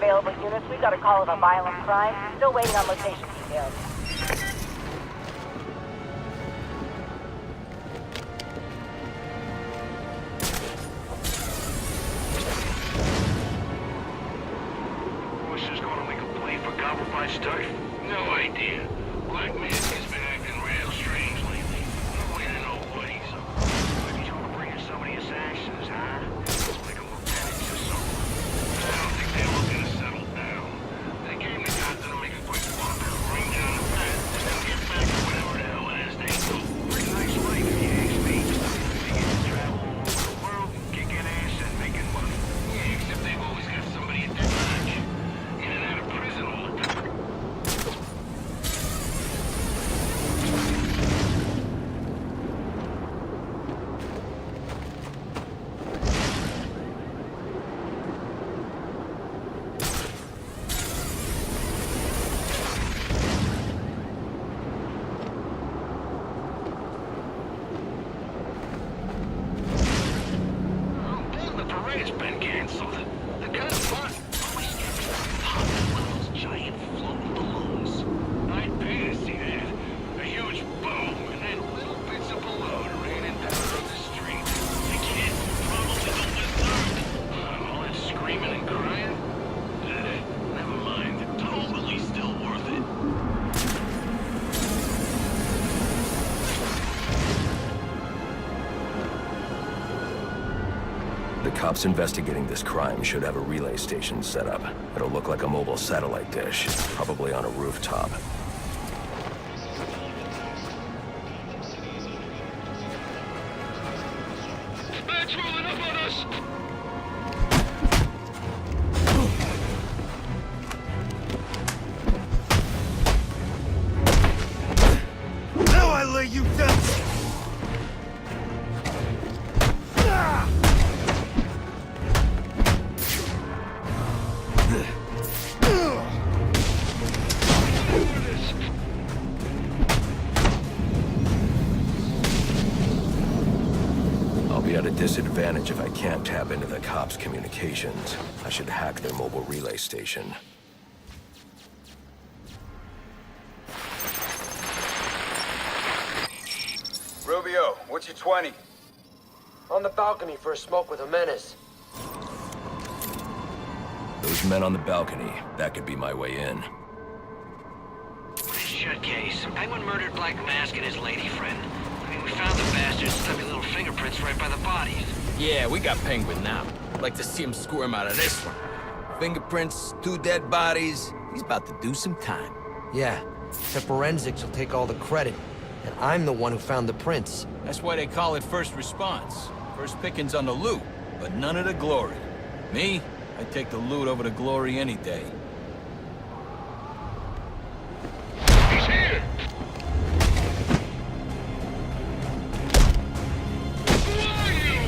available units. We've got a call of a violent crime. Still waiting on location details. Who's gonna make a play for compromised stuff? No idea. Black Mask has been acting real strange lately. No way to know what he's up to. Maybe he's gonna bring in some of the assassins, huh? Like a lieutenant or something. I don't think they're looking to settle down. They came to Compton to make a quick walk, bring down the bat, and then get back to whatever the hell it is they do. Pretty nice life, if you ask me. They get to travel all over the world, kicking ass and making money. Yeah, except they've always got somebody at their back. In and out of prison all the time. The parade's been canceled. The guy's fun. Always gets popping one of those giant floating balloons. I'd pay to see that. A huge boom, and then little bits of balloon raining down on the street. The kid probably don't deserve. All that screaming and crying? Never mind. Totally still worth it. The cops investigating this crime should have a relay station set up. It'll look like a mobile satellite dish, probably on a rooftop. Bad's rolling up on us! Now I lay you down! I'll be at a disadvantage if I can't tap into the cops' communications. I should hack their mobile relay station. Rubio, what's your 20? On the balcony for a smoke with a menace. Those men on the balcony, that could be my way in. Shut case. Penguin murdered Black Mask and his lady friend. I mean, we found the bastards' stubby little fingerprints right by the bodies. Yeah, we got Penguin now. Like to see him squirm out of this one. Fingerprints, 2 dead bodies. He's about to do some time. Yeah, the forensics will take all the credit. And I'm the one who found the prints. That's why they call it first response. First pickings on the loot, but none of the glory. Me, I'd take the loot over the glory any day. He's here! Who are you?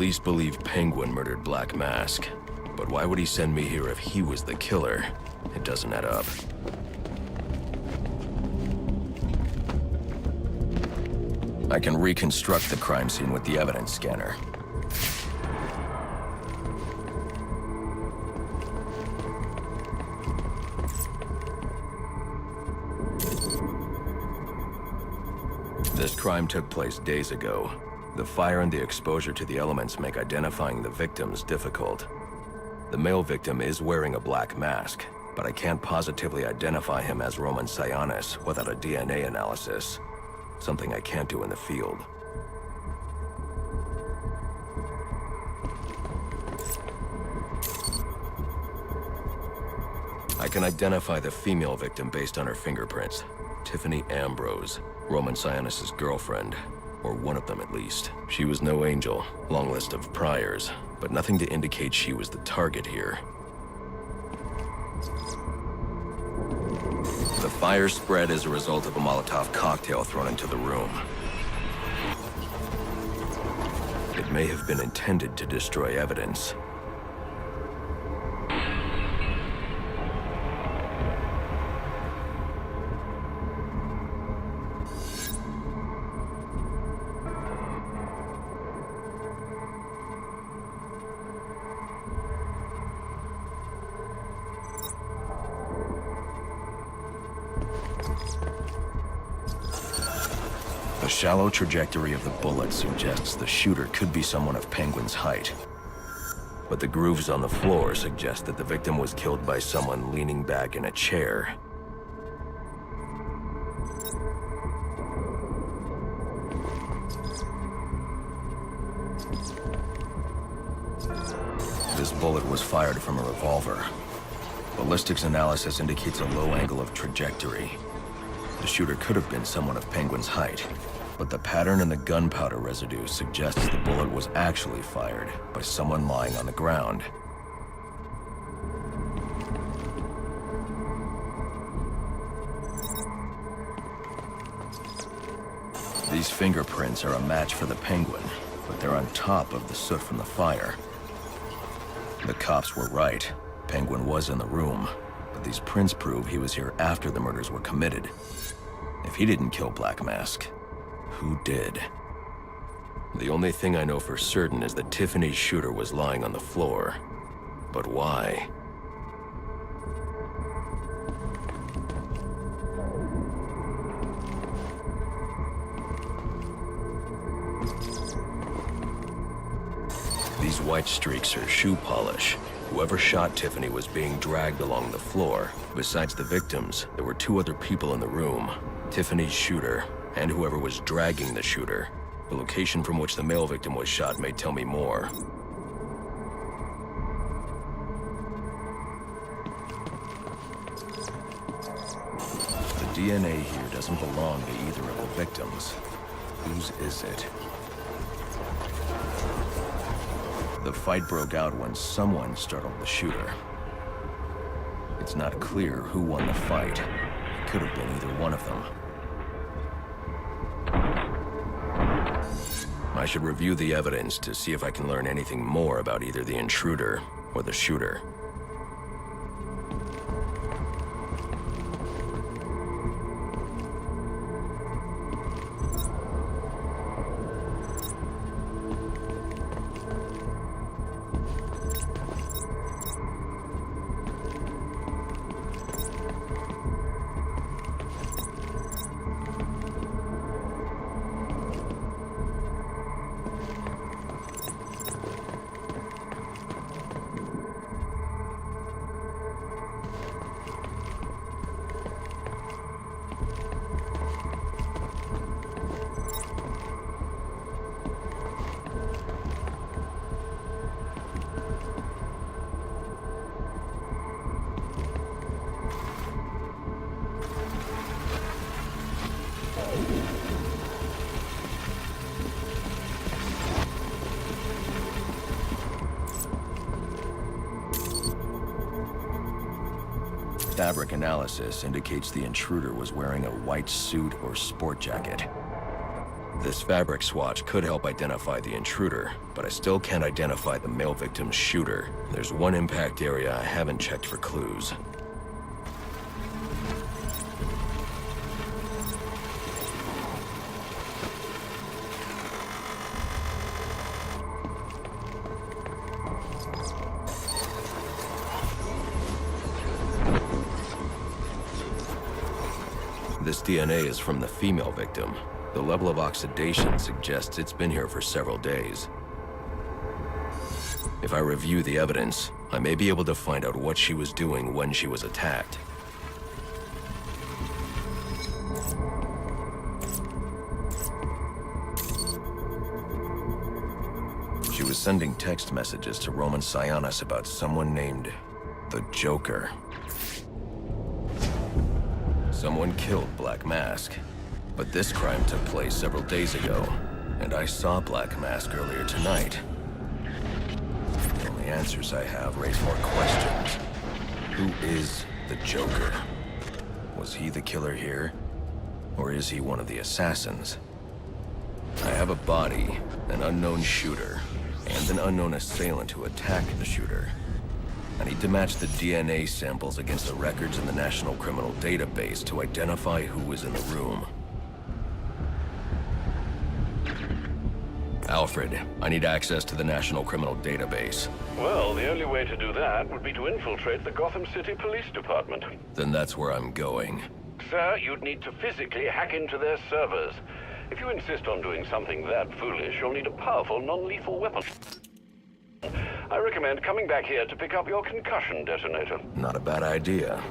Police believe Penguin murdered Black Mask. But why would he send me here if he was the killer? It doesn't add up. I can reconstruct the crime scene with the evidence scanner. This crime took place days ago. The fire and the exposure to the elements make identifying the victims difficult. The male victim is wearing a black mask, but I can't positively identify him as Roman Sionis without a DNA analysis. Something I can't do in the field. I can identify the female victim based on her fingerprints. Tiffany Ambrose, Roman Sionis' girlfriend. Or one of them at least. She was no angel, long list of priors, but nothing to indicate she was the target here. The fire spread as a result of a Molotov cocktail thrown into the room. It may have been intended to destroy evidence. The shallow trajectory of the bullet suggests the shooter could be someone of Penguin's height. But the grooves on the floor suggest that the victim was killed by someone leaning back in a chair. This bullet was fired from a revolver. Ballistics analysis indicates a low angle of trajectory. The shooter could have been someone of Penguin's height, but the pattern in the gunpowder residue suggests the bullet was actually fired by someone lying on the ground. These fingerprints are a match for the Penguin, but they're on top of the soot from the fire. The cops were right. Penguin was in the room, but these prints prove he was here after the murders were committed. If he didn't kill Black Mask, who did? The only thing I know for certain is that Tiffany's shooter was lying on the floor. But why? These white streaks are shoe polish. Whoever shot Tiffany was being dragged along the floor. Besides the victims, there were two other people in the room. Tiffany's shooter, and whoever was dragging the shooter. The location from which the male victim was shot may tell me more. The DNA here doesn't belong to either of the victims. Whose is it? The fight broke out when someone startled the shooter. It's not clear who won the fight. It could have been either one of them. I should review the evidence to see if I can learn anything more about either the intruder or the shooter. Fabric analysis indicates the intruder was wearing a white suit or sport jacket. This fabric swatch could help identify the intruder, but I still can't identify the male victim's shooter. There's one impact area I haven't checked for clues. This DNA is from the female victim. The level of oxidation suggests it's been here for several days. If I review the evidence, I may be able to find out what she was doing when she was attacked. She was sending text messages to Roman Sionis about someone named the Joker. Someone killed Black Mask, but this crime took place several days ago, and I saw Black Mask earlier tonight. The only answers I have raise more questions. Who is the Joker? Was he the killer here, or is he one of the assassins? I have a body, an unknown shooter, and an unknown assailant who attacked the shooter. I need to match the DNA samples against the records in the National Criminal Database to identify who was in the room. Alfred, I need access to the National Criminal Database. Well, the only way to do that would be to infiltrate the Gotham City Police Department. Then that's where I'm going. Sir, you'd need to physically hack into their servers. If you insist on doing something that foolish, you'll need a powerful, non-lethal weapon. I recommend coming back here to pick up your concussion detonator. Not a bad idea.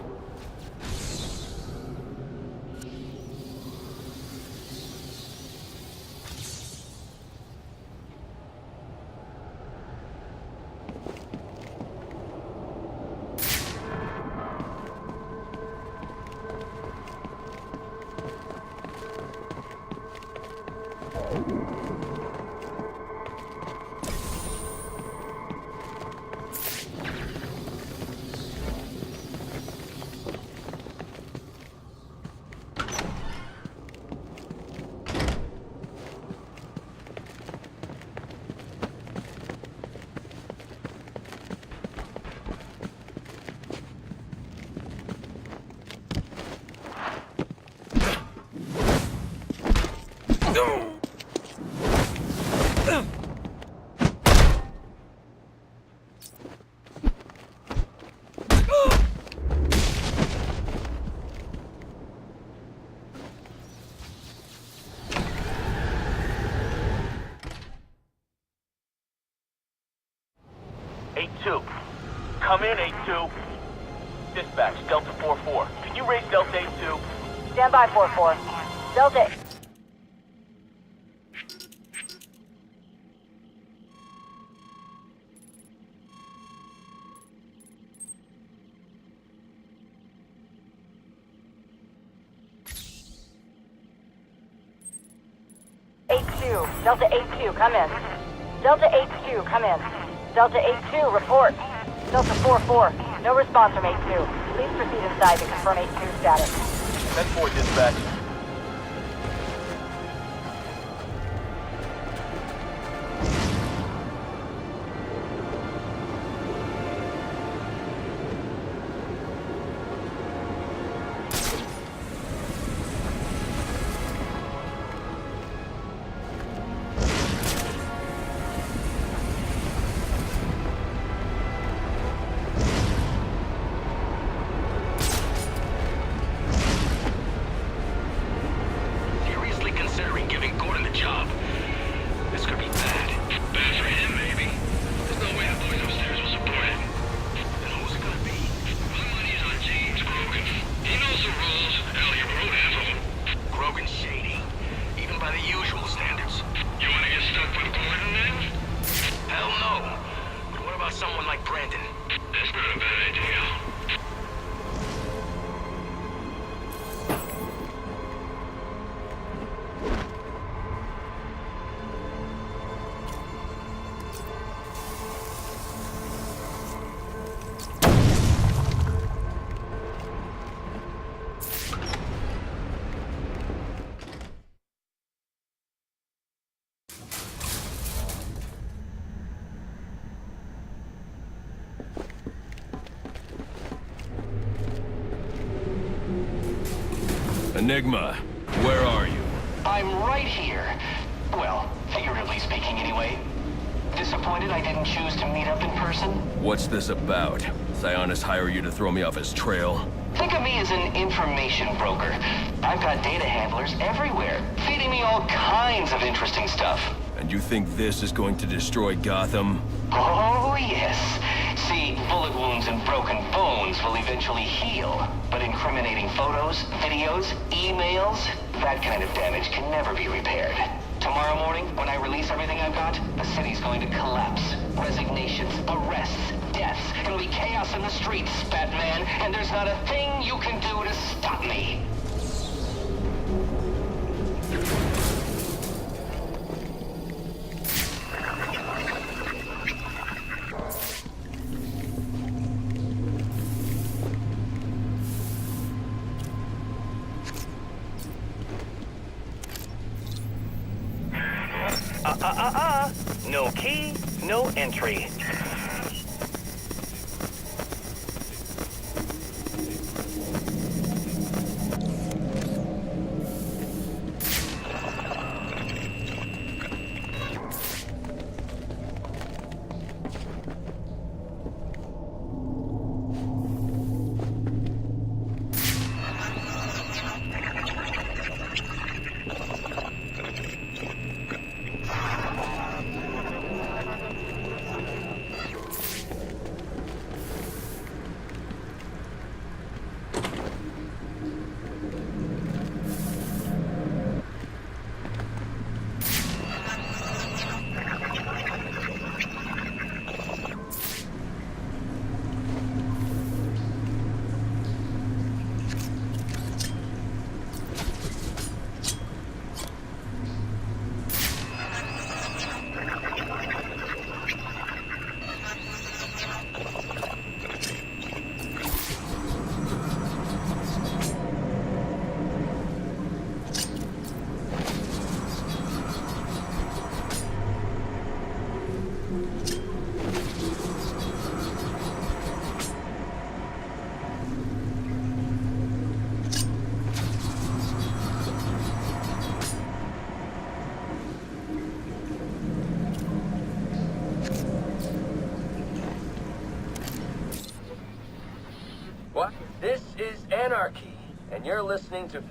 Come in, 8-2. Dispatch, Delta 4-4. Can you raise Delta 8-2? Stand by, 4-4. Delta. Delta 8-2, come in. Delta 8-2, come in. Delta 8-2, report. Delta 4-4, no response from 8-2. Please proceed inside to confirm 8-2 status. 10-4, dispatch. Enigma, where are you? I'm right here. Well, figuratively speaking anyway. Disappointed I didn't choose to meet up in person? What's this about? Sionis hire you to throw me off his trail? Think of me as an information broker. I've got data handlers everywhere, feeding me all kinds of interesting stuff. And you think this is going to destroy Gotham? Oh, yes. See, bullet wounds and broken bones will eventually heal. But incriminating photos, videos, emails, that kind of damage can never be repaired. Tomorrow morning, when I release everything I've got, the city's going to collapse. Resignations, arrests, deaths. It'll be chaos in the streets, Batman, and there's not a thing you can do to stop me. No key, no entry. What? This is Anarchy, and you're listening to...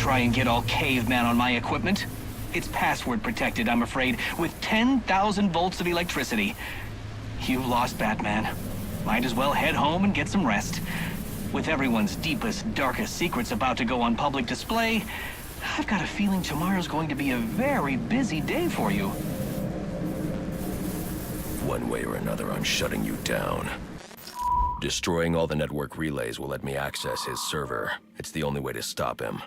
try and get all caveman on my equipment. It's password protected, I'm afraid, with 10,000 volts of electricity. You've lost, Batman. Might as well head home and get some rest. With everyone's deepest, darkest secrets about to go on public display, I've got a feeling tomorrow's going to be a very busy day for you. One way or another, I'm shutting you down. Destroying all the network relays will let me access his server. It's the only way to stop him.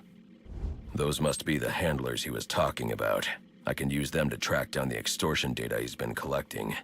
Those must be the handlers he was talking about. I can use them to track down the extortion data he's been collecting.